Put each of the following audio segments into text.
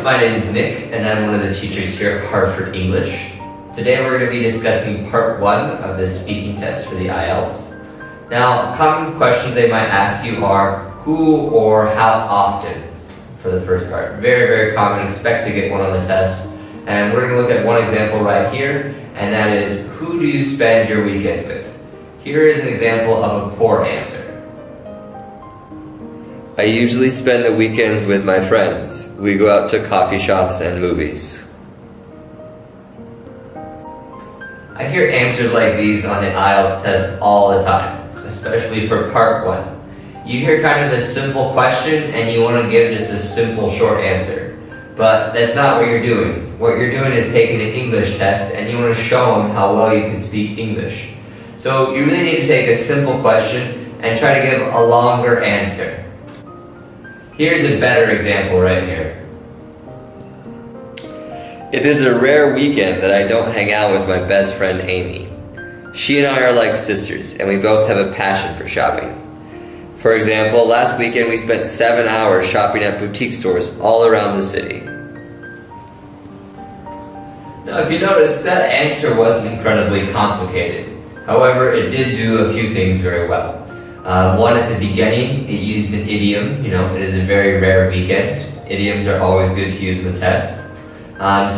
my name is Nick, and I'm one of the teachers here at Harford English. Today we're going to be discussing part 1 of the speaking test for the IELTS. Now, common questions they might ask you are who or how often for the first part. Very, very common. Expect to get one on the test. And we're going to look at one example right here, and that is, who do you spend your weekends with? Here is an example of a poor answer. I usually spend the weekends with my friends. We go out to coffee shops and movies. I hear answers like these on the IELTS test all the time, especially for part 1. You hear kind of a simple question and you want to give just a simple short answer. But that's not what you're doing. What you're doing is taking an English test and you want to show them how well you can speak English. So you really need to take a simple question and try to give a longer answer. Here's a better example right here. It is a rare weekend that I don't hang out with my best friend Amy. She and I are like sisters, and we both have a passion for shopping. For example, last weekend we spent 7 hours shopping at boutique stores all around the city. Now, if you notice, that answer wasn't incredibly complicated. However, it did do a few things very well. One, at the beginning, it used an idiom. It is a very rare weekend. Idioms are always good to use in the test.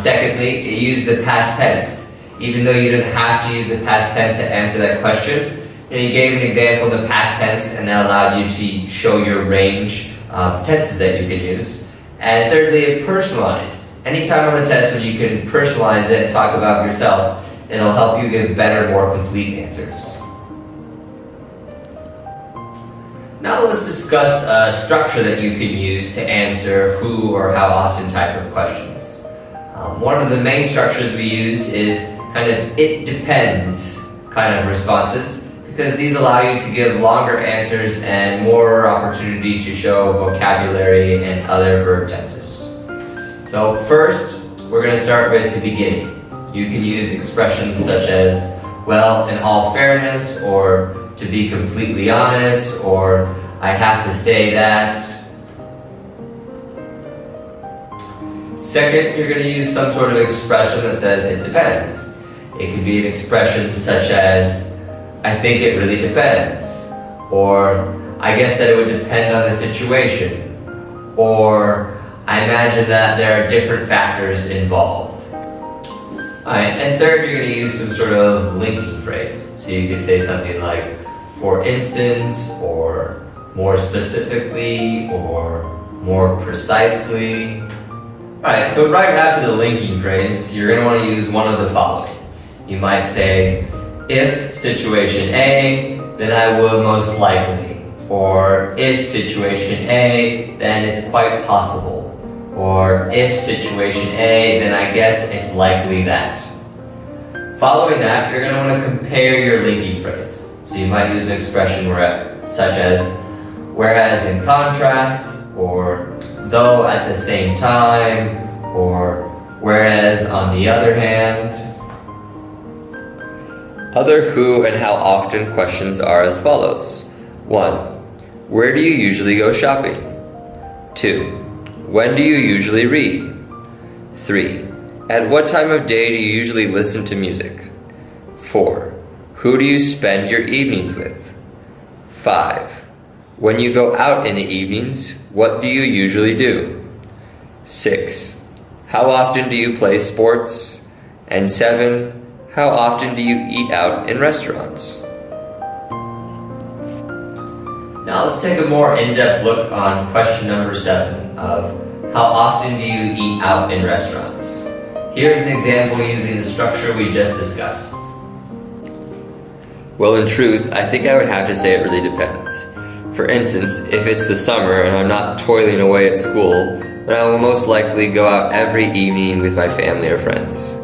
Secondly, it used the past tense. Even though you didn't have to use the past tense to answer that question, you gave an example in the past tense, and that allowed you to show your range of tenses that you can use. And thirdly, it personalized. Anytime on the test when you can personalize it and talk about yourself, it'll help you give better, more complete answers. Now let's discuss a structure that you can use to answer who or how often type of questions. One of the main structures we use is kind of it depends kind of responses, because these allow you to give longer answers and more opportunity to show vocabulary and other verb tenses. So first, we're going to start with the beginning. You can use expressions such as, well, in all fairness, or to be completely honest, or I have to say that. Second, you're going to use some sort of expression that says it depends. It could be an expression such as, I think it really depends, or I guess that it would depend on the situation, or I imagine that there are different factors involved. Alright, and third, you're going to use some sort of linking phrase. So you could say something like, for instance, or more specifically, or more precisely. Alright, so right after the linking phrase, you're going to want to use one of the following. You might say, if situation A, then I will most likely. Or if situation A, then it's quite possible. Or if situation A, then I guess it's likely that. Following that, you're going to want to compare your linking phrase. So you might use an expression such as, whereas in contrast, or though at the same time, or whereas on the other hand. Other who and how often questions are as follows. 1. Where do you usually go shopping? 2. When do you usually read? 3. At what time of day do you usually listen to music? 4. Who do you spend your evenings with? 5. When you go out in the evenings, what do you usually do? 6. How often do you play sports? And 7. How often do you eat out in restaurants? Now let's take a more in-depth look on question number 7 of how often do you eat out in restaurants? Here's an example using the structure we just discussed. Well, in truth, I think I would have to say it really depends. For instance, if it's the summer and I'm not toiling away at school, then I will most likely go out every evening with my family or friends.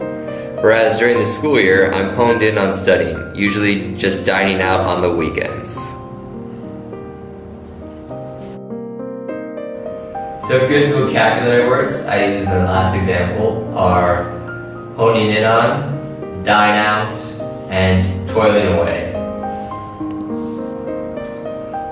Whereas during the school year, I'm honed in on studying, usually just dining out on the weekends. So good vocabulary words I used in the last example are honing in on, dine out, and toiling away.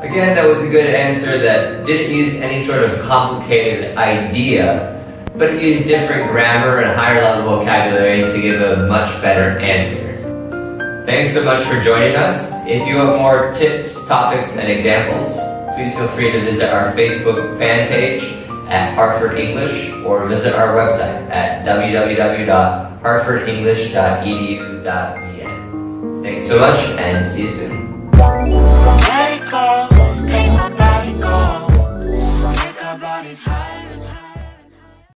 Again, that was a good answer that didn't use any sort of complicated idea but use different grammar and higher level vocabulary to give a much better answer. Thanks so much for joining us. If you want more tips, topics, and examples, please feel free to visit our Facebook fan page at Harford English or visit our website at www.harfordenglish.edu.vn. Thanks so much and see you soon. Let it go, make my body go. Take our bodies high.